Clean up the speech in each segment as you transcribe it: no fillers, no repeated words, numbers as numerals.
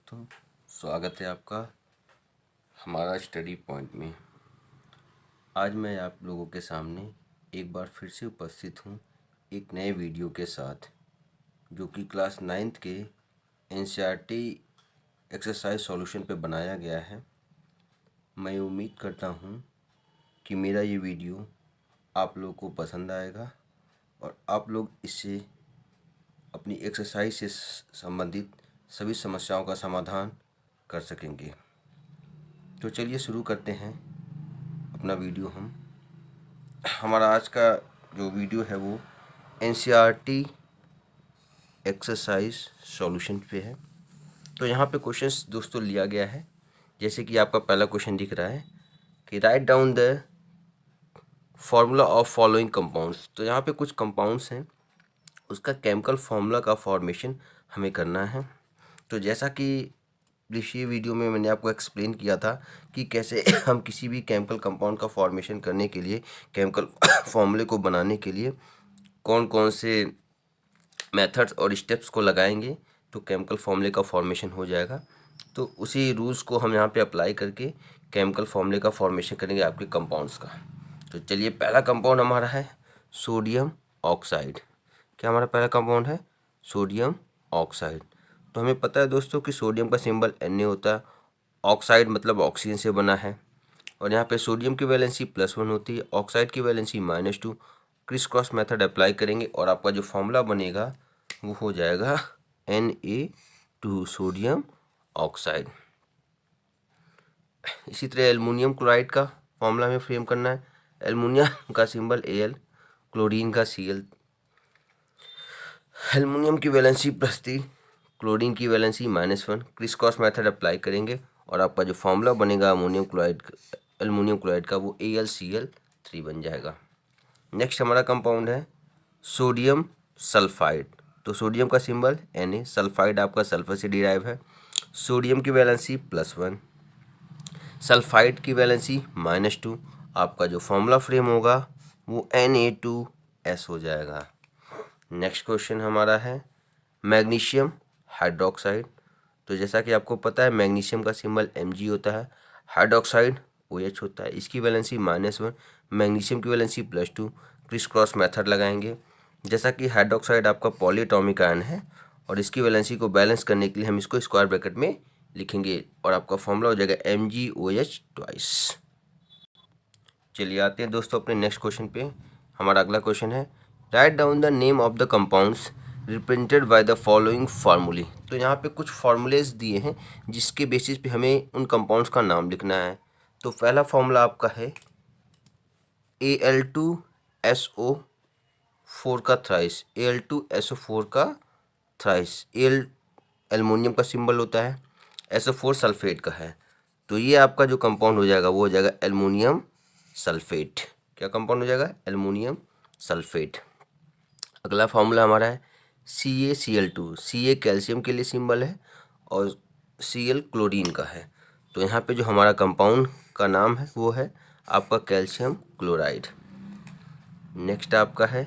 तो स्वागत है आपका हमारा स्टडी पॉइंट में। आज मैं आप लोगों के सामने एक बार फिर से उपस्थित हूँ एक नए वीडियो के साथ, जो कि क्लास 9th के एनसीईआरटी एक्सरसाइज सॉल्यूशन पे बनाया गया है। मैं उम्मीद करता हूँ कि मेरा ये वीडियो आप लोगों को पसंद आएगा और आप लोग इससे अपनी एक्सरसाइज से संबंधित सभी समस्याओं का समाधान कर सकेंगे। तो चलिए शुरू करते हैं अपना वीडियो। हमारा आज का जो वीडियो है वो एनसीईआरटी एक्सरसाइज सॉल्यूशन पे है। तो यहाँ पे क्वेश्चंस दोस्तों लिया गया है, जैसे कि आपका पहला क्वेश्चन दिख रहा है कि write down the formula of following compounds. तो यहाँ पे कुछ कंपाउंड्स हैं, उसका केमिकल फार्मूला का फॉर्मेशन हमें करना है। तो जैसा कि पिछले वीडियो में मैंने आपको एक्सप्लेन किया था कि कैसे हम किसी भी केमिकल कंपाउंड का फॉर्मेशन करने के लिए, केमिकल फॉर्मूले को बनाने के लिए कौन कौन से मेथड्स और स्टेप्स को लगाएंगे तो केमिकल फॉर्मूले का फॉर्मेशन हो जाएगा। तो उसी रूल्स को हम यहाँ पे अप्लाई करके केमिकल फॉर्मूले का फॉर्मेशन करेंगे आपके कंपाउंड्स का। तो चलिए, पहला कंपाउंड हमारा है सोडियम ऑक्साइड। क्या हमारा पहला कंपाउंड है? Sodium oxide. तो हमें पता है दोस्तों कि सोडियम का सिंबल Na होता है, ऑक्साइड मतलब ऑक्सीजन से बना है, और यहाँ पे सोडियम की वैलेंसी +1 होती है, ऑक्साइड की valency -2। Criss cross method apply करेंगे और आपका जो फॉर्मूला बनेगा वो हो जाएगा Na2 सोडियम ऑक्साइड। इसी तरह एल्युमिनियम क्लोराइड का फॉर्मूला हमें फ्रेम करना है। एल्युमिनियम का सिंबल Al, क्लोरीन का Cl। एल्युमिनियम की वैलेंसी +3, क्लोरीन की valency -1। Criss cross method apply करेंगे और आपका जो फॉर्मूला बनेगा एल्युमिनियम क्लोराइड का वो AlCl3 बन जाएगा। नेक्स्ट हमारा कंपाउंड है सोडियम सल्फाइड। तो सोडियम का सिंबल Na, सल्फाइड आपका सल्फर से डिराइव है। सोडियम की वैलेंसी +1, सल्फाइड की वैलेंसी -2। आपका जो फॉर्मूला फ्रेम होगा वो Na2S हो जाएगा। नेक्स्ट क्वेश्चन हमारा है मैग्नीशियम हाइड्रोक्साइड। तो जैसा कि आपको पता है मैग्नीशियम का सिंबल Mg होता है, हाइड्रोक्साइड OH होता है। इसकी वैलेंसी -1, मैग्नीशियम की वैलेंसी +2। क्रिस क्रॉस मेथड लगाएंगे। जैसा कि हाइड्रोक्साइड आपका पॉलीएटॉमिक आयन है और इसकी वैलेंसी को बैलेंस करने के लिए हम इसको स्क्वायर ब्रैकेट में लिखेंगे और आपका फॉर्मूला हो जाएगा MgOH ट्वाइस। चलिए आते हैं दोस्तों अपने नेक्स्ट क्वेश्चन पे। हमारा अगला क्वेश्चन है write down the name of the compounds represented by the following फार्मूले। तो यहाँ पे कुछ फार्मूलेज दिए हैं जिसके बेसिस पे हमें उन कंपाउंड्स का नाम लिखना है। तो पहला फार्मूला आपका है Al2SO4 का थ्राइस, Al2SO4 का थ्राइस। Al एल्युमिनियम का सिंबल होता है, SO4 सल्फेट का है। तो ये आपका जो कंपाउंड हो जाएगा वो हो जाएगा एल्युमिनियम सल्फेट। क्या कंपाउंड हो जाएगा? Aluminium sulphate. अगला फार्मूला हमारा है CaCl2। Ca कैल्शियम के लिए सिंबल है और Cl क्लोरीन का है। तो यहाँ पे जो हमारा कंपाउंड का नाम है वो है आपका कैल्शियम क्लोराइड। नेक्स्ट आपका है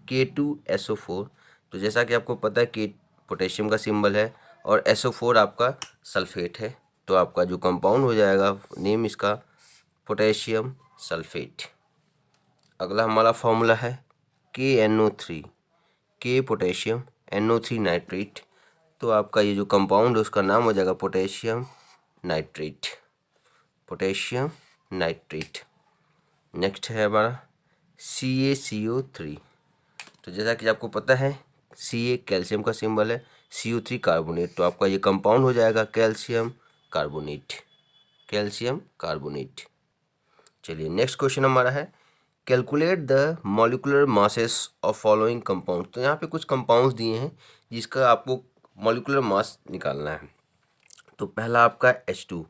K2SO4। तो जैसा कि आपको पता है K पोटेशियम का सिंबल है और SO4 आपका सल्फेट है। तो आपका जो कंपाउंड हो जाएगा नेम इसका पोटेशियम सल्फेट। अगला हमारा फॉर्मूला है KNO3। K potassium, NO3 nitrate. तो आपका ये जो कंपाउंड है उसका नाम हो जाएगा potassium nitrate, potassium nitrate. Next है हमारा CaCO3। तो जैसा कि आपको पता है Ca कैल्शियम का सिंबल है, CO3 कार्बोनेट। तो आपका ये कंपाउंड हो जाएगा कैल्शियम कार्बोनेट, कैल्शियम कार्बोनेट। चलिए नेक्स्ट क्वेश्चन हमारा है calculate the molecular masses of following compound. तो यहाँ पे कुछ कंपाउंड्स दिए हैं जिसका आपको मॉलिक्यूलर मास निकालना है। तो पहला आपका H2।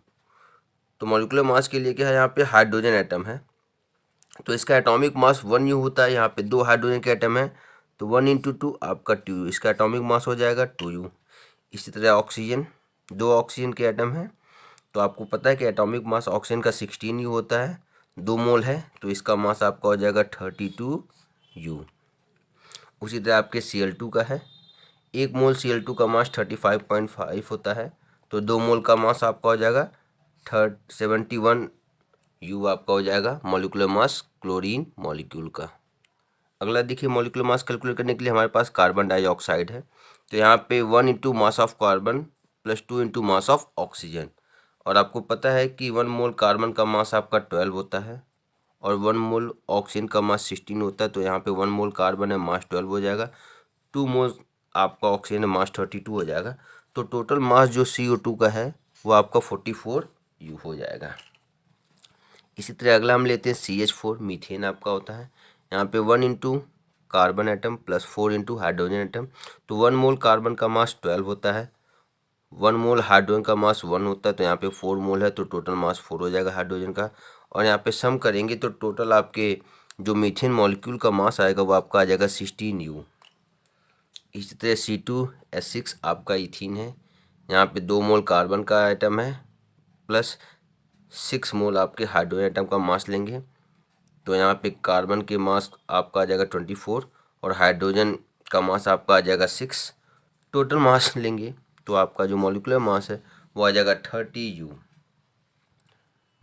तो मॉलिक्यूलर मास के लिए क्या है, यहाँ पे हाइड्रोजन एटम है तो इसका एटॉमिक मास 1U होता है। यहाँ पे 2 हाइड्रोजन के एटम है तो 1 × 2 आपका 2U, इसका एटॉमिक मास हो जाएगा 2U। इसी तरह ऑक्सीजन, 2 ऑक्सीजन के एटम है तो आपको पता है कि एटॉमिक मास ऑक्सीजन का 16U होता है, 2 मोल है तो इसका मास आपका हो जाएगा 32U। उसी तरह आपके Cl2 का है, 1 मोल Cl2 का मास 35.5 होता है तो 2 मोल का मास आपका हो जाएगा 71 यू आपका हो जाएगा मॉलिक्यूलर मास क्लोरीन मॉलिक्यूल का। अगला देखिए, मॉलिक्यूलर मास कैलकुलेट करने के लिए हमारे पास कार्बन डाइऑक्साइड है, तो यहाँ पे 1 into mass of carbon plus 2 into mass of oxygen. और आपको पता है कि 1 मोल कार्बन का मास आपका 12 होता है और 1 मोल ऑक्सीजन का मास 16 होता है, तो यहाँ पे 1 मोल कार्बन है मास 12 हो जाएगा, 2 मोल आपका ऑक्सीजन है मास 32 हो जाएगा। तो टोटल मास जो CO2 का है वो आपका 44 यू हो जाएगा। इसी तरह अगला हम लेते हैं CH4, मीथेन आपका होता है। यहाँ पे 1 into carbon atom plus 4 into hydrogen atom, तो 1 मोल कार्बन का मास 12 होता है, 1 मोल हाइड्रोजन का मास 1 होता है, तो यहाँ पे 4 मोल है, तो टोटल मास 4 हो जाएगा हाइड्रोजन का। और यहाँ पे सम करेंगे तो टोटल आपके जो मीथेन मॉलिक्यूल का मास आएगा वो आपका आ जाएगा 16 यू। इसी तरह C2H6 आपका इथीन है, यहाँ पे 2 मोल कार्बन का आइटम है प्लस 6 मोल आपके हाइड्रोजन एटम का मास लेंगे, तो यहाँ पे कार्बन के मास आपका आ जाएगा 24 और हाइड्रोजन का मास आपका आ जाएगा 6। टोटल मास लेंगे तो आपका जो मॉलिक्यूलर मास है वो आ जाएगा 30 यू।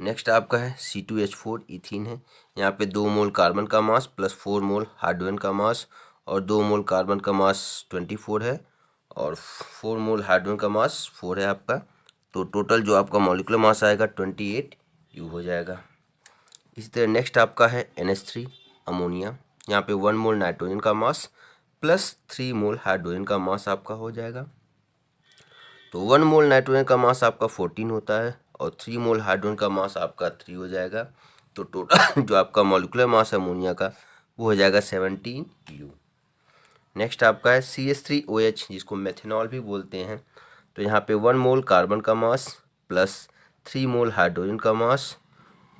नेक्स्ट आपका है C2H4 इथीन है, यहाँ पे 2 मोल कार्बन का मास प्लस 4 मोल हाइड्रोजन का मास और 2 मोल कार्बन का मास 24 है और 4 मोल हाइड्रोजन का मास 4 है आपका, तो टोटल जो आपका मॉलिक्यूलर मास आएगा 28 यू हो जाएगा। इसी तरह नेक्स्ट आपका है NH3 अमोनिया, यहाँ पे 1 मोल नाइट्रोजन का मास प्लस 3 मोल हाइड्रोजन का मास आपका हो जाएगा, तो 1 मोल नाइट्रोजन का मास आपका 14 होता है और 3 मोल हाइड्रोजन का मास आपका 3 हो जाएगा, तो टोटल जो आपका मॉलिक्यूलर मास है अमोनिया का वो हो जाएगा 17 यू। नेक्स्ट आपका है CH3OH जिसको मेथेनॉल भी बोलते हैं, तो यहाँ पे 1 मोल कार्बन का मास प्लस 3 मोल हाइड्रोजन का मास,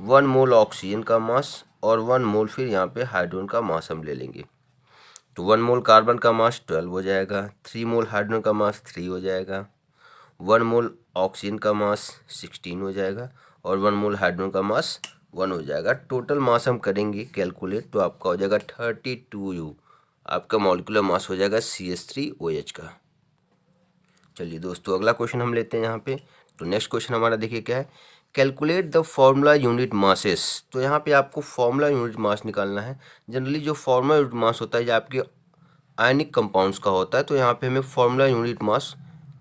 1 मोल ऑक्सीजन का मास और 1 मोल फिर यहाँ पे हाइड्रोजन का मास हम ले लेंगे, तो 1 मोल कार्बन का मास 12 हो जाएगा, 3 मोल हाइड्रोजन का मास 3 हो जाएगा, 1 मोल ऑक्सीजन का मास 16 हो जाएगा और 1 मोल हाइड्रोजन का मास 1 हो जाएगा। टोटल मास हम करेंगे कैलकुलेट तो आपका हो जाएगा 32 यू, आपका मॉलिक्यूलर मास हो जाएगा CH3OH का। चलिए दोस्तों, अगला क्वेश्चन हम लेते हैं यहाँ पे। तो नेक्स्ट क्वेश्चन हमारा देखिए क्या है, calculate the formula unit masses. तो यहाँ पे आपको फॉर्मूला यूनिट मास निकालना है। जनरली जो फॉर्मूला यूनिट मास होता है ये आपके आयनिक कंपाउंड्स का होता है, तो यहाँ पे हमें फॉर्मूला यूनिट मास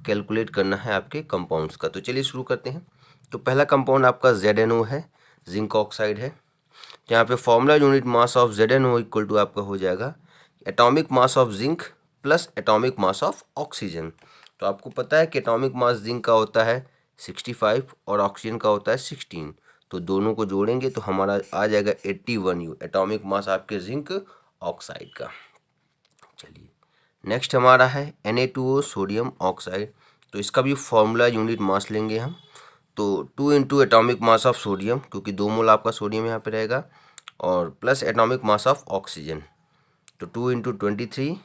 कैलकुलेट करना है आपके कंपाउंड्स का। तो चलिए शुरू करते हैं। तो पहला कंपाउंड आपका ZNO है, जिंक ऑक्साइड है। तो यहाँ पे formula unit mass of ZNO equal to आपका हो जाएगा atomic mass of zinc plus atomic mass of oxygen. तो आपको पता है कि एटॉमिक मास जिंक का होता है 65 और ऑक्सीजन का होता है 16, तो दोनों को जोड़ेंगे तो हमारा आ जाएगा 81 यू, एटॉमिक मास आपके जिंक ऑक्साइड का। चलिए नेक्स्ट हमारा है Na2O सोडियम ऑक्साइड। तो इसका भी फॉर्मूला यूनिट मास लेंगे हम, तो 2 into atomic mass of sodium, क्योंकि 2 मोल आपका सोडियम यहाँ पे रहेगा, और plus atomic mass of oxygen, तो 2 इंटू 23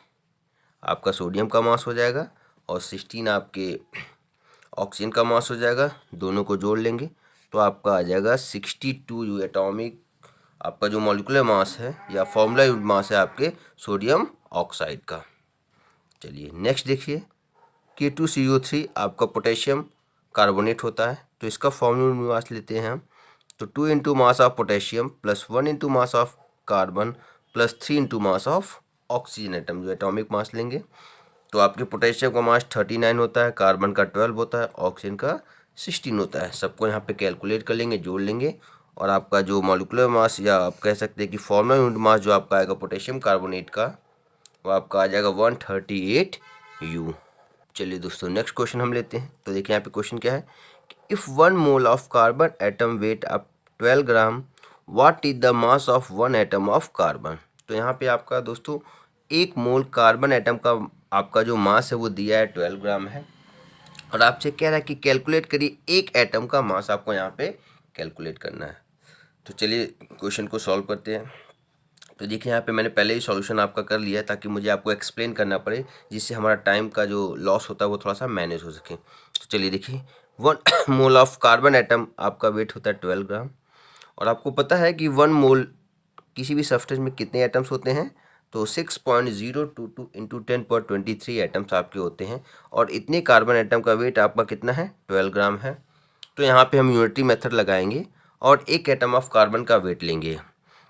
आपका सोडियम का मास हो जाएगा और 16 आपके ऑक्सीजन का मास हो जाएगा। दोनों को जोड़ लेंगे तो आपका आ जाएगा 62 यू, एटॉमिक आपका जो मॉलिक्यूलर मास है या फॉर्मूला यूनिट मास है आपके सोडियम ऑक्साइड का। चलिए नेक्स्ट देखिए, K2CO3 आपका पोटेशियम कार्बोनेट होता है, तो इसका फॉर्मूला यूनिट मास लेते हैं हम। तो 2 into mass of potassium plus 1 into mass of carbon plus 3 into mass of oxygen atom, जो एटॉमिक मास लेंगे। तो आपके पोटेशियम का मास 39 होता है, कार्बन का 12 होता है, ऑक्सीजन का 16 होता है। सबको यहाँ पे कैलकुलेट कर लेंगे, जोड़ लेंगे, और आपका जो मॉलिक्यूलर मास या आप कह सकते हैं कि फॉर्मूला यूनिट मास जो आपका आएगा पोटेशियम कार्बोनेट का वो आपका आ जाएगा 138 यू। चलिए दोस्तों नेक्स्ट क्वेश्चन हम लेते हैं। तो देखिए यहाँ पे क्वेश्चन क्या है, if 1 mole of carbon atom weight up 12 gram, what is the mass of 1 atom of carbon. तो यहाँ पे आपका दोस्तों 1 मोल कार्बन एटम का आपका जो मास है वो दिया है 12 ग्राम है, और आपसे कह रहा है कि कैलकुलेट करिए 1 एटम का मास आपको यहाँ पे कैलकुलेट करना है। तो चलिए क्वेश्चन को सॉल्व करते हैं। तो देखिए यहाँ पे मैंने पहले ही सॉल्यूशन आपका कर लिया है ताकि मुझे आपको एक्सप्लेन करना पड़े, जिससे हमारा टाइम का जो लॉस होता है वो थोड़ा सा मैनेज हो सके। तो चलिए देखिए, 1 मोल ऑफ कार्बन एटम आपका वेट होता है 12 ग्राम, और आपको पता है कि 1 मोल किसी भी सब्सटेंस में कितने एटम्स होते हैं, तो 6.022 इंटू 10 पर 23 एटम्स आपके होते हैं और इतने कार्बन एटम का वेट आपका कितना है 12 ग्राम है। तो यहाँ पे हम यूनिटरी मेथड लगाएंगे और एक एटम ऑफ कार्बन का वेट लेंगे।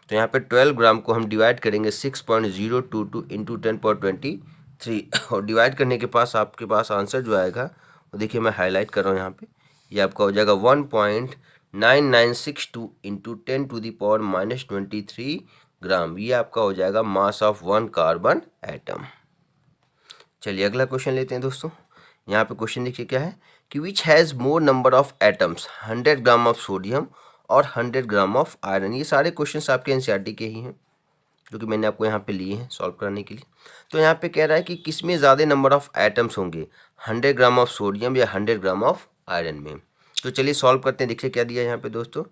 तो यहाँ पे 12 ग्राम को हम डिवाइड करेंगे 6.022 इंटू 10 पर 23 और डिवाइड करने के पास आपके पास आंसर जो आएगा वो देखिए मैं हाईलाइट कर रहा हूँ यहाँ पे, ये आपका हो जाएगा 1.9962 इंटू 10⁻23 ग्राम। ये आपका हो जाएगा mass of one carbon atom. चलिए अगला क्वेश्चन लेते हैं दोस्तों। यहाँ पे क्वेश्चन देखिए क्या है कि which has more number of atoms 100 gram of sodium और 100 ग्राम ऑफ आयरन। ये सारे क्वेश्चंस आपके एनसीईआरटी के ही हैं जो कि मैंने आपको यहाँ पे लिए हैं सॉल्व करने के लिए। तो यहाँ पे कह रहा है कि किस में ज़्यादा नंबर ऑफ एटम्स होंगे, 100 ग्राम ऑफ सोडियम या 100 ग्राम ऑफ आयरन में। तो चलिए सॉल्व करते हैं। देखिए क्या दिया है यहाँ पे दोस्तों,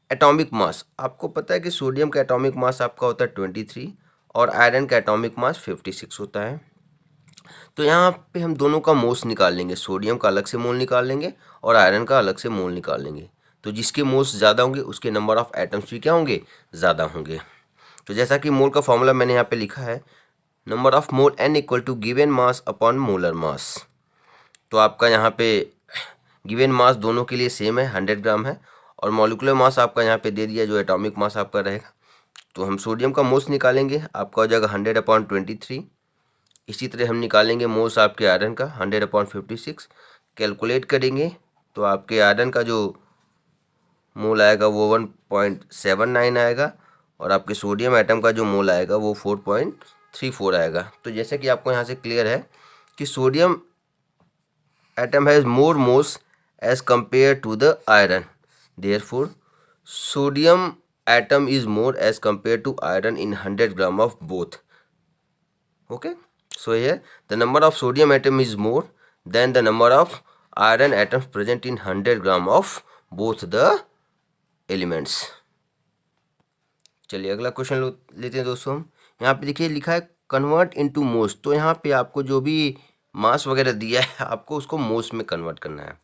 एटॉमिक मास। आपको पता है कि सोडियम का एटॉमिक मास आपका होता है 23 और आयरन का एटॉमिक मास 56 होता है। तो यहाँ पे हम दोनों का मोल्स निकाल लेंगे, सोडियम का अलग से मोल निकाल लेंगे और आयरन का अलग से मोल निकाल लेंगे। तो जिसके मोल्स ज़्यादा होंगे उसके नंबर ऑफ एटम्स भी क्या होंगे, ज़्यादा होंगे। तो जैसा कि मोल का फॉर्मूला मैंने यहाँ पे लिखा है, number of mole n equal to given mass upon molar mass. तो आपका यहाँ पे गिवन मास दोनों के लिए सेम है, 100 ग्राम है और मॉलिक्यूलर मास आपका यहाँ पे दे दिया जो एटॉमिक मास आपका रहेगा। तो हम सोडियम का मोल्स निकालेंगे, आपका हो जाएगा 100/23। इसी तरह हम निकालेंगे मोल्स आपके आयरन का 100/56। कैलकुलेट करेंगे तो आपके आयरन का जो मोल आएगा वो 1.79 आएगा और आपके सोडियम एटम का जो मोल आएगा वो 4.34 आएगा। तो जैसे कि आपको यहाँ से क्लियर है कि sodium atom has more moles as compare to the iron, therefore sodium atom is more as compared to iron in 100 gram of both. Okay, so here the number of sodium atom is more than the number of iron atoms present in 100 gram of both the elements. चलिए अगला question लेते हैं दोस्तों हम। यहाँ पे देखिए लिखा है कन्वर्ट इनटू मोल्स। तो यहाँ पे आपको जो भी मास वगैरह दिया है आपको उसको मोल्स में कन्वर्ट करना है।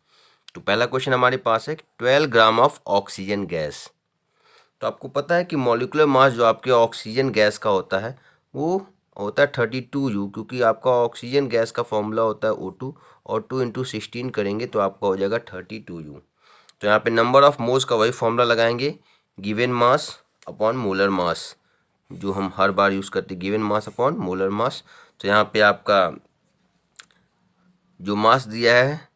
तो पहला क्वेश्चन हमारे पास है 12 ग्राम ऑफ ऑक्सीजन गैस। तो आपको पता है कि मॉलिक्यूलर मास जो आपके ऑक्सीजन गैस का होता है वो होता है 32U, क्योंकि आपका ऑक्सीजन गैस का फॉर्मूला होता है O2 और 2 × 16 करेंगे तो आपका हो जाएगा 32U। तो यहाँ पे नंबर ऑफ मोल्स का वही फॉर्मूला लगाएंगे, गिवन मास अपॉन मोलर मास, जो हम हर बार यूज़ करते हैं, given mass upon molar mass. तो यहाँ पे आपका जो मास दिया है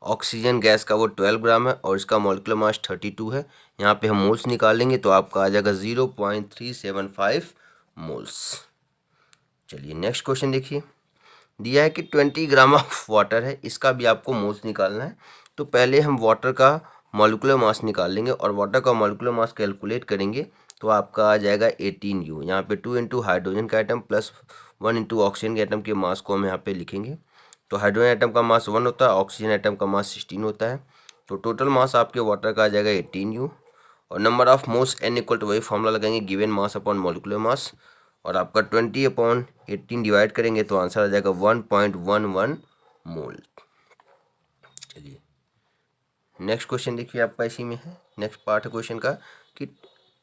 ऑक्सीजन गैस का वो 12 ग्राम है और इसका मॉलिक्यूलर मास 32 है। यहाँ पे हम मोल्स निकालेंगे तो आपका आ जाएगा 0.375 मोल्स। चलिए नेक्स्ट क्वेश्चन देखिए, दिया है कि 20 ग्राम ऑफ वाटर है, इसका भी आपको मोल्स निकालना है। तो पहले हम वाटर का मॉलिक्यूलर मास निकाल लेंगे और वाटर का मॉलिक्यूलर मास कैलकुलेट करेंगे तो आपका आ जाएगा 18U। यहाँ पे 2 × हाइड्रोजन का एटम प्लस 1 × ऑक्सीजन के एटम के मास को हम यहाँ पे लिखेंगे। तो हाइड्रोजन एटम का मास 1 होता है, ऑक्सीजन एटम का मास 16 होता है। तो टोटल मास आपके वाटर का आ जाएगा 18U और number of moles n equal to वही फॉर्मूला लगाएंगे, given mass upon molecular mass और आपका 20/18 डिवाइड करेंगे तो आंसर आ जाएगा 1.11 मोल। चलिए नेक्स्ट क्वेश्चन देखिए आपका इसी में है, नेक्स्ट पार्ट है क्वेश्चन का कि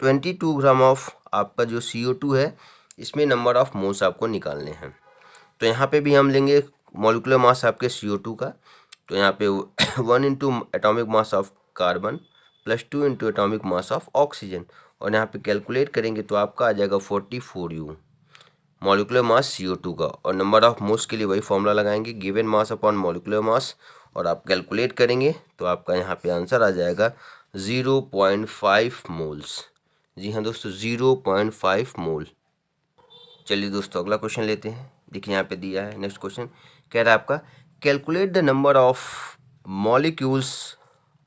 22 ग्राम ऑफ आपका जो CO2 है इसमें नंबर ऑफ मोल्स आपको निकालने हैं। तो यहाँ पे भी हम लेंगे मॉलिक्यूलर मास आपके CO2 का। तो यहाँ पे 1 × atomic mass of carbon plus 2 × atomic mass of oxygen और यहाँ पे कैलकुलेट करेंगे तो आपका आ जाएगा 44U मॉलिक्यूलर मास CO2 का और नंबर ऑफ मोल्स के लिए वही फॉर्मूला लगाएंगे, given mass upon molecular mass और आप कैलकुलेट करेंगे तो आपका यहाँ पे आंसर आ जाएगा 0.5 मोल्स। जी हाँ दोस्तों, 0.5 मोल। चलिए दोस्तों अगला क्वेश्चन लेते हैं। देखिए यहाँ पे दिया है नेक्स्ट क्वेश्चन, कह रहा है आपका calculate the number of molecules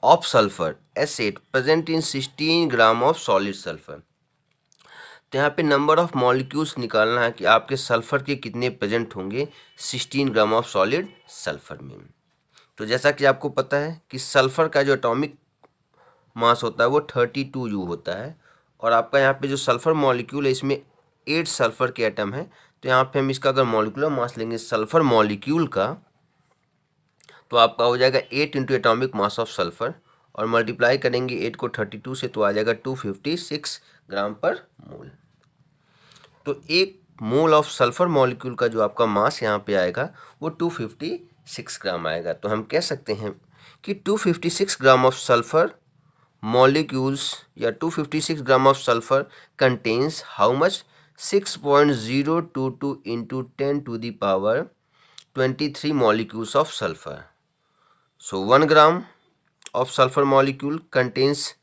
of sulphur acid present in 16 gram of solid sulphur. तो यहाँ पे नंबर ऑफ मॉलिक्यूल्स निकालना है कि आपके सल्फर के कितने प्रेजेंट होंगे 16 ग्राम ऑफ सॉलिड सल्फर में। तो जैसा कि आपको पता है कि सल्फर का जो एटॉमिक मास होता है वो 32U होता है और आपका यहाँ पे जो सल्फर मॉलिक्यूल है इसमें 8 सल्फर के एटम है। तो यहाँ पे हम इसका अगर मॉलिक्यूलर मास लेंगे सल्फर मॉलिक्यूल का तो आपका हो जाएगा 8 × एटॉमिक मास ऑफ सल्फर और मल्टीप्लाई करेंगे 8 को 32 से तो आ जाएगा 256 ग्राम पर मोल। तो एक मोल ऑफ सल्फर मॉलिक्यूल का जो आपका मास यहाँ पे आएगा वो 256 ग्राम आएगा। तो हम कह सकते हैं कि 256 ग्राम ऑफ सल्फर मॉलिक्यूल्स या 256 ग्राम of sulphur contains how much 6.022 into 10 to the power 23 molecules of sulfur. So 1 gram of sulfur molecule contains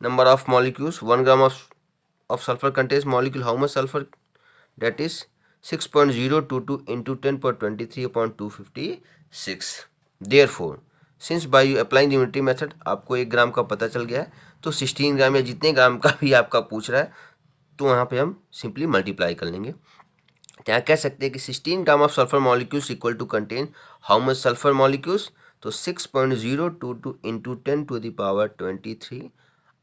number of molecules. 1 gram of sulfur contains molecule how much sulfur? That is 6.022 into 10 power 23 upon 256. Therefore, since by you applying the unity method आपको 1 ग्राम का पता चल गया है, तो 16 ग्राम या जितने ग्राम का भी आपका पूछ रहा है तो वहाँ पे हम सिंपली मल्टीप्लाई कर लेंगे। क्या कह सकते हैं कि 16 gram of sulphur molecules equal to contain how much sulphur molecules? तो 6.022 into 10 to the power 23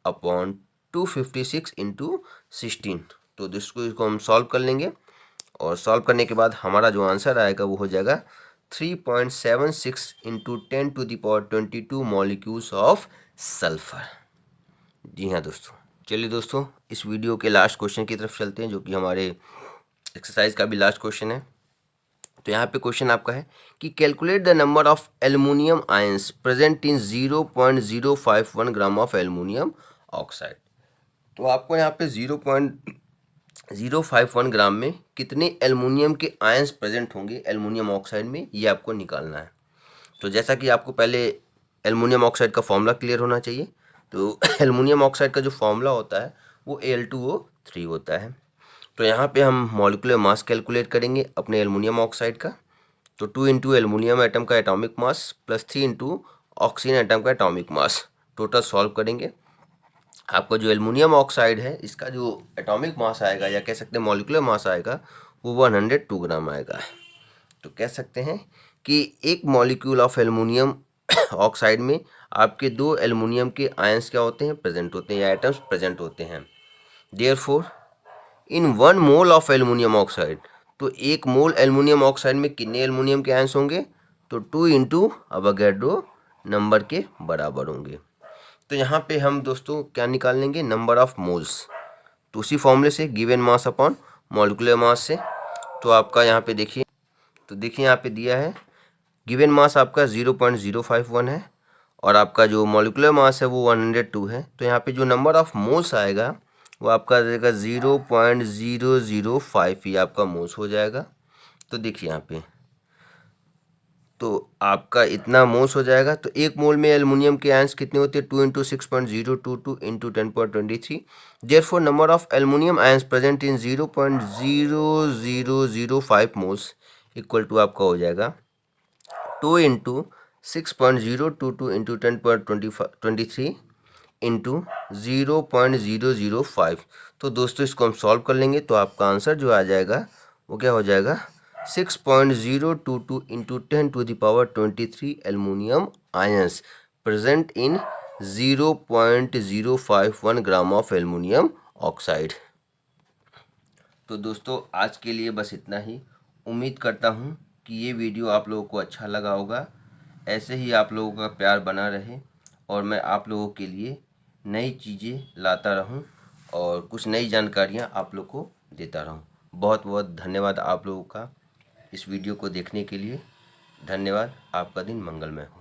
upon 256 into 16। तो इसको हम सॉल्व कर लेंगे और सॉल्व करने के बाद हमारा जो आंसर आएगा वो हो जाएगा 3.76 into 10 to the power 22 molecules of sulphur. जी हाँ दोस्तों, चलिए दोस्तों इस वीडियो के लास्ट क्वेश्चन की तरफ चलते हैं, जो कि हमारे एक्सरसाइज का भी लास्ट क्वेश्चन है। तो यहाँ पे क्वेश्चन आपका है कि calculate the number of aluminium ions present in 0.051 gram of aluminium oxide. तो आपको यहाँ पे 0.051 ग्राम में कितने एल्युमिनियम के आयंस प्रेजेंट होंगे एल्युमिनियम ऑक्साइड में, ये आपको निकालना है। तो जैसा कि आपको पहले एल्युमिनियम ऑक्साइड का फॉर्मूला क्लियर होना चाहिए। तो एल्युमिनियम ऑक्साइड का जो फॉर्मूला होता है वो Al2O3 होता है। तो यहाँ पे हम मॉलिक्यूलर मास कैलकुलेट करेंगे अपने एल्युमिनियम ऑक्साइड का। तो 2 इंटू एल्युमिनियम एटम का atomic mass plus 3 into oxygen atom का एटॉमिक मास, टोटल सॉल्व करेंगे। आपका जो एल्युमिनियम ऑक्साइड है इसका जो एटॉमिक मास आएगा या कह सकते हैं मॉलिक्यूलर मास आएगा वो 102 ग्राम आएगा। तो कह सकते हैं कि एक मॉलिक्यूल ऑफ एल्युमिनियम ऑक्साइड में आपके 2 एल्युमिनियम के आयंस क्या होते हैं? प्रेजेंट होते हैं या एटम्स प्रेजेंट होते हैं। Therefore in 1 mole of aluminium oxide, तो 1 मोल एल्युमिनियम ऑक्साइड में कितने एल्युमिनियम के आयंस होंगे? तो 2 इंटू अवोगाड्रो नंबर के बराबर होंगे। तो यहाँ पे हम दोस्तों क्या निकाल लेंगे? Number of moles. तो उसी फॉर्मूले से गिवन मास अपॉन मॉलिक्यूलर मास से। तो आपका यहाँ पे देखिए, तो देखिए यहाँ पे दिया है गिवन मास आपका 0.051 है और आपका जो मॉलिक्यूलर मास है वो 102 है। तो यहाँ पे जो नंबर ऑफ मोल्स आएगा वो आपका रहेगा 0.005 ही आपका मोल्स हो जाएगा। तो देखिए यहाँ पे तो आपका इतना मोल्स हो जाएगा। तो 1 मोल में एल्युमिनियम के आयंस कितने होते हैं? 2 into 6.022 into 10^23। Therefore number of aluminium ions present in 0.0005 moles equal to आपका हो जाएगा 2 इंटू 6.022 इंटू 10^23 इंटू 0.005। तो दोस्तों इसको हम सॉल्व कर लेंगे तो आपका आंसर जो आ जाएगा वो क्या हो जाएगा? 6.022 into 10 to the power 23 aluminium ions present in 0.051 gram of aluminium oxide. तो दोस्तों आज के लिए बस इतना ही। उम्मीद करता हूँ कि ये वीडियो आप लोगों को अच्छा लगा होगा। ऐसे ही आप लोगों का प्यार बना रहे और मैं आप लोगों के लिए नई चीज़ें लाता रहूं और कुछ नई जानकारियां आप लोग को देता रहूं। बहुत बहुत धन्यवाद आप लोगों का इस वीडियो को देखने के लिए। धन्यवाद। आपका दिन मंगलमय हो।